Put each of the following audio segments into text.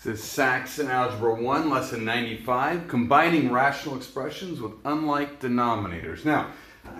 This is Saxon Algebra 1, Lesson 95, combining rational expressions with unlike denominators. Now,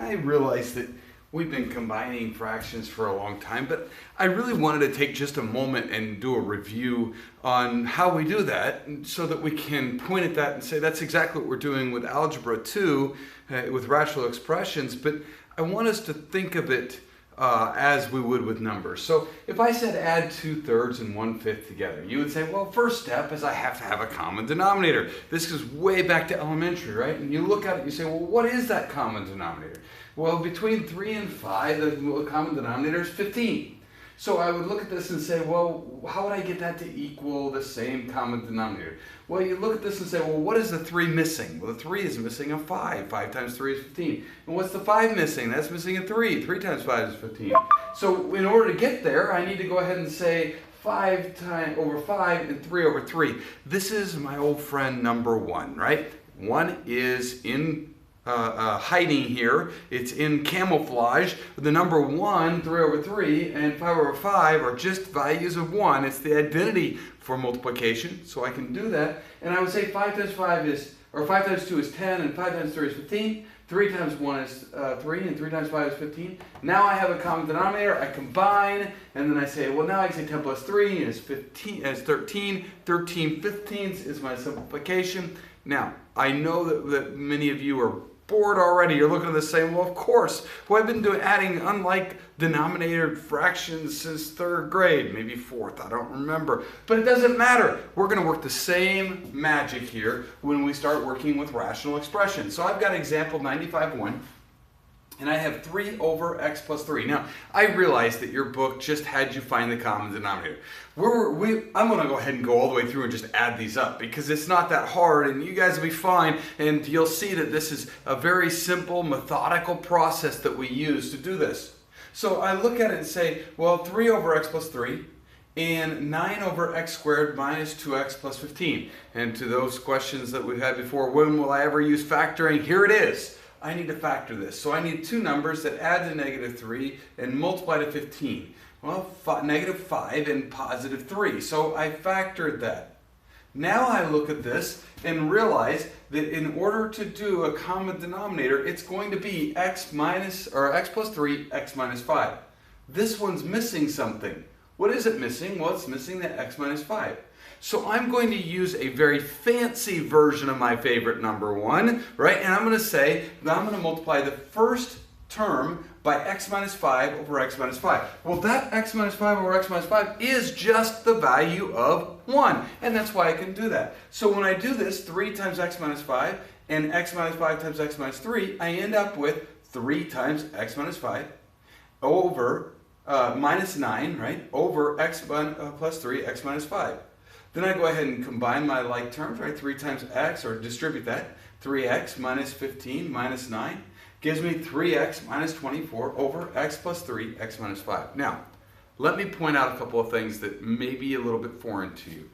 I realize that we've been combining fractions for a long time, but I really wanted to take just a moment and do a review on how we do that so that we can point at that and say that's exactly what we're doing with Algebra 2, with rational expressions, but I want us to think of it as we would with numbers. So if I said add 2/3 and 1/5 together, you would say, well, first step is I have to have a common denominator. This goes way back to elementary, right? And you look at it and you say, well, what is that common denominator? Well, between 3 and 5, the common denominator is 15. So I would look at this and say, well, how would I get that to equal the same common denominator? Well, you look at this and say, well, what is the 3 missing? Well, the 3 is missing a 5. 5 times 3 is 15. And what's the 5 missing? That's missing a 3. 3 times 5 is 15. So in order to get there, I need to go ahead and say 5 times over 5 and 3 over 3. This is my old friend number 1, right? 1 is in hiding here. It's in camouflage. The number 1, 3 over 3, and 5 over 5 are just values of 1. It's the identity for multiplication, so I can do that. And I would say 5 times 5 is, or 5 times 2 is 10, and 5 times 3 is 15. 3 times 1 is 3, and 3 times 5 is 15. Now I have a common denominator. I combine, and then I say, well, now I can say 10 plus 3 is 15, is 13. 13 15ths is my simplification. Now, I know that many of you are bored already. You're looking at this saying, well, of course. Well, I've been adding unlike denominator fractions since 3rd grade, maybe 4th, I don't remember. But it doesn't matter. We're going to work the same magic here when we start working with rational expressions. So I've got example 95-1. And I have 3 over x plus 3. Now, I realize that your book just had you find the common denominator. I'm going to go ahead and go all the way through and just add these up because it's not that hard and you guys will be fine. And you'll see that this is a very simple, methodical process that we use to do this. So I look at it and say, well, 3 over x plus 3 and 9 over x squared minus 2x plus 15. And to those questions that we've had before, when will I ever use factoring? Here it is. I need to factor this. So I need two numbers that add to -3 and multiply to 15. Well, -5 and +3. So I factored that. Now I look at this and realize that in order to do a common denominator, it's going to be x plus 3, x minus 5. This one's missing something. What is it missing? Well, it's missing the x minus 5. So I'm going to use a very fancy version of my favorite number 1, right? And I'm going to say that I'm going to multiply the first term by x minus 5 over x minus 5. Well, that x minus 5 over x minus 5 is just the value of 1. And that's why I can do that. So when I do this, 3 times x minus 5 and x minus 5 times x minus 3, I end up with 3 times x minus 5 over minus 9, right? Over x plus 3, x minus 5. Then I go ahead and combine my like terms, right? 3 times x, or distribute that. 3x minus 15 minus 9 gives me 3x minus 24 over x plus 3, x minus 5. Now, let me point out a couple of things that may be a little bit foreign to you.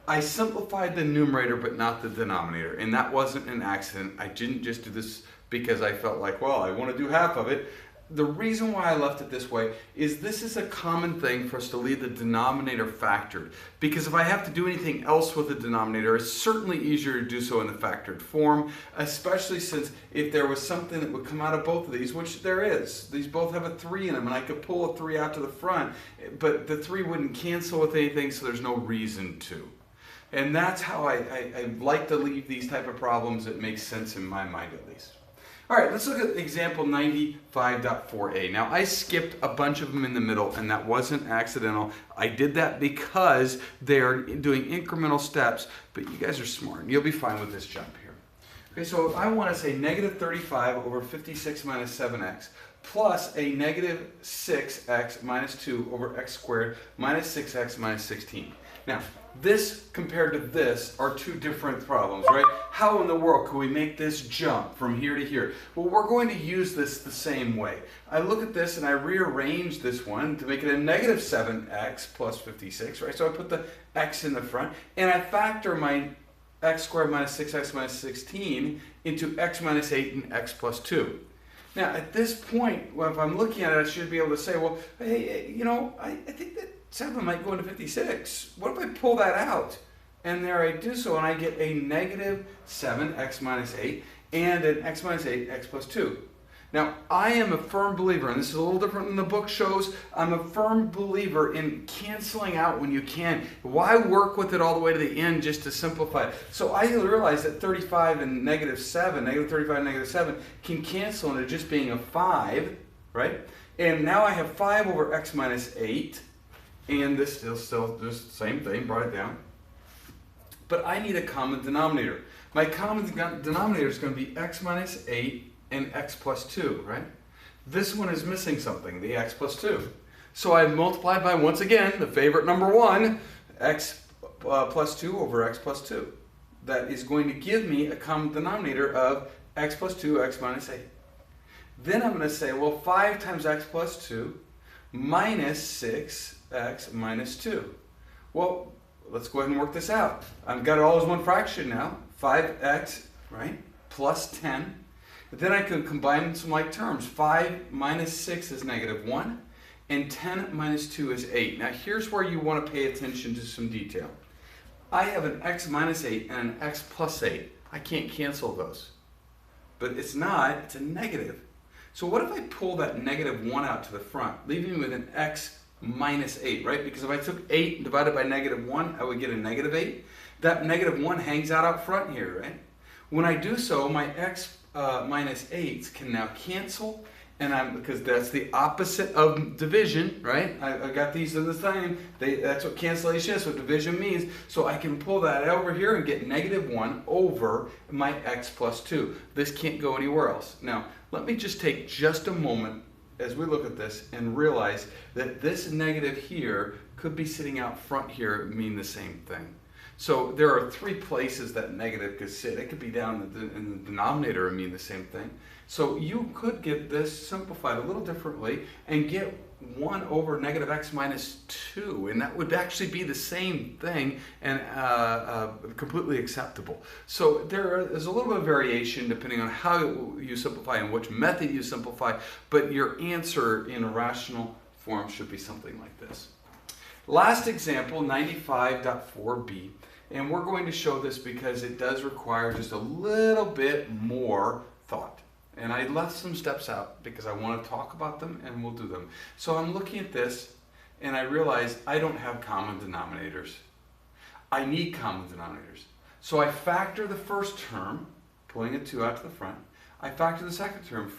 I simplified the numerator but not the denominator, and that wasn't an accident. I didn't just do this because I felt like, well, I want to do half of it. The reason why I left it this way is this is a common thing for us to leave the denominator factored. Because if I have to do anything else with the denominator, it's certainly easier to do so in the factored form, especially since if there was something that would come out of both of these, which there is. These both have a 3 in them, and I could pull a 3 out to the front, but the 3 wouldn't cancel with anything, so there's no reason to. And that's how I like to leave these type of problems. It makes sense in my mind at least. All right, let's look at example 95.4a. Now, I skipped a bunch of them in the middle, and that wasn't accidental. I did that because they're doing incremental steps, but you guys are smart, and you'll be fine with this jump here. Okay, so if I want to say -35 over 56 minus 7x plus a -6x minus 2 over x squared minus 6x minus 16. Now, this compared to this are two different problems, right? How in the world can we make this jump from here to here? Well, we're going to use this the same way. I look at this and I rearrange this one to make it a -7x plus 56, right? So I put the x in the front and I factor my x squared minus 6x minus 16 into x minus 8 and x plus 2. Now, at this point, well, if I'm looking at it, I should be able to say, well, hey, you know, I think that 7 might go into 56. What if I pull that out? And there I do so, and I get a negative 7x minus 8 and an x minus 8, x plus 2. Now, I am a firm believer, and this is a little different than the book shows, I'm a firm believer in canceling out when you can. Why work with it all the way to the end just to simplify it? So I realized that 35 and negative 7, negative 35 and negative 7 can cancel into just being a 5, right? And now I have 5 over x minus 8, and this is still just the same thing, brought it down. But I need a common denominator. My common denominator is going to be x minus 8 and x plus 2, right? This one is missing something, the x plus 2. So I multiply by, once again, the favorite number 1, x plus 2 over x plus 2. That is going to give me a common denominator of x plus 2, x minus 8. Then I'm going to say, well, 5 times x plus 2 minus 6x minus 2. Well, let's go ahead and work this out. I've got it all as one fraction now, 5x, right, plus 10. But then I can combine some like terms. 5 minus 6 is negative 1, and 10 minus 2 is 8. Now here's where you want to pay attention to some detail. I have an x minus 8 and an x plus 8. I can't cancel those. But it's not, it's a negative. So what if I pull that negative 1 out to the front, leaving me with an x minus 8, right? Because if I took 8 divided by negative 1, I would get a negative 8. That negative 1 hangs out front here, right? When I do so, my x minus 8s can now cancel, and because that's the opposite of division, right? I got these in the same. That's what cancellation is, what division means. So I can pull that over here and get negative 1 over my x plus 2. This can't go anywhere else. Now, let me just take just a moment as we look at this and realize that this negative here could be sitting out front here and mean the same thing. So there are 3 places that negative could sit. It could be down in the denominator and mean the same thing. So you could get this simplified a little differently and get 1 over negative x minus 2, and that would actually be the same thing and completely acceptable. So there is a little bit of variation depending on how you simplify and which method you simplify, but your answer in a rational form should be something like this. Last example, 95.4b, and we're going to show this because it does require just a little bit more thought. And I left some steps out because I want to talk about them and we'll do them. So I'm looking at this and I realize I don't have common denominators. I need common denominators. So I factor the first term, pulling a 2 out to the front. I factor the second term,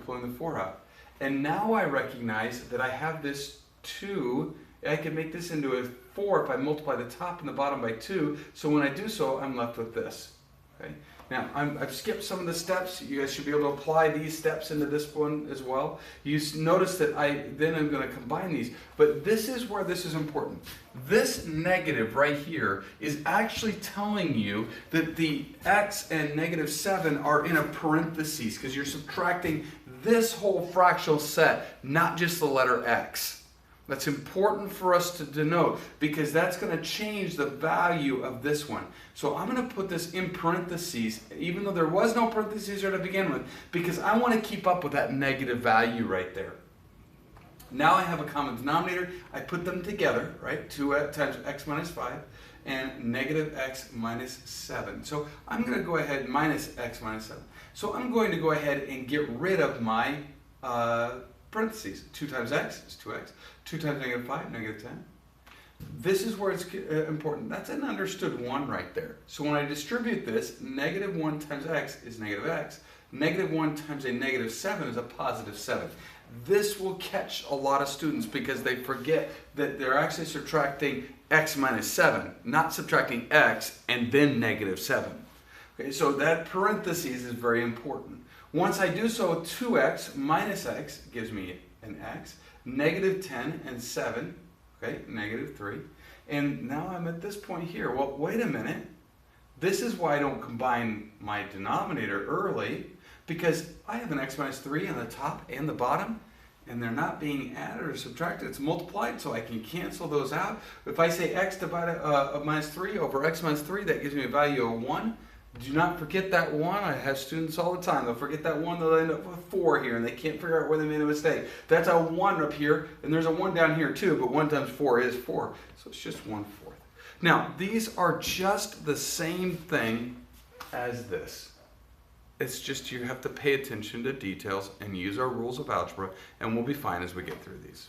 pulling the 4 out. And now I recognize that I have this 2. I can make this into a 4 if I multiply the top and the bottom by 2. So when I do so, I'm left with this. Okay? Now, I've skipped some of the steps. You guys should be able to apply these steps into this one as well. You notice that then I'm going to combine these. But this is where this is important. This negative right here is actually telling you that the x and negative 7 are in a parentheses because you're subtracting this whole fractional set, not just the letter x. That's important for us to denote because that's going to change the value of this one. So I'm going to put this in parentheses, even though there was no parentheses there to begin with, because I want to keep up with that negative value right there. Now I have a common denominator. I put them together, right? 2 times x minus 5 and negative x minus 7. So I'm going to go ahead minus x minus 7. So I'm going to go ahead and get rid of my parentheses. 2 times x is 2x. 2 times negative 5, negative 10. This is where it's important. That's an understood 1 right there. So when I distribute this, negative 1 times x is negative x. Negative 1 times a negative 7 is a positive 7. This will catch a lot of students because they forget that they're actually subtracting x minus 7, not subtracting x and then negative 7. Okay, so that parentheses is very important. Once I do so, 2x minus x gives me an x, negative 10 and 7, okay, negative 3. And now I'm at this point here. Well, wait a minute. This is why I don't combine my denominator early, because I have an x minus 3 on the top and the bottom, and they're not being added or subtracted. It's multiplied, so I can cancel those out. If I say x divided minus 3 over x minus 3, that gives me a value of 1. Do not forget that 1. I have students all the time. They'll forget that 1. They'll end up with 4 here, and they can't figure out where they made a mistake. That's a 1 up here, and there's a 1 down here too, but 1 times 4 is 4. So it's just 1/4. Now, these are just the same thing as this. It's just you have to pay attention to details and use our rules of algebra, and we'll be fine as we get through these.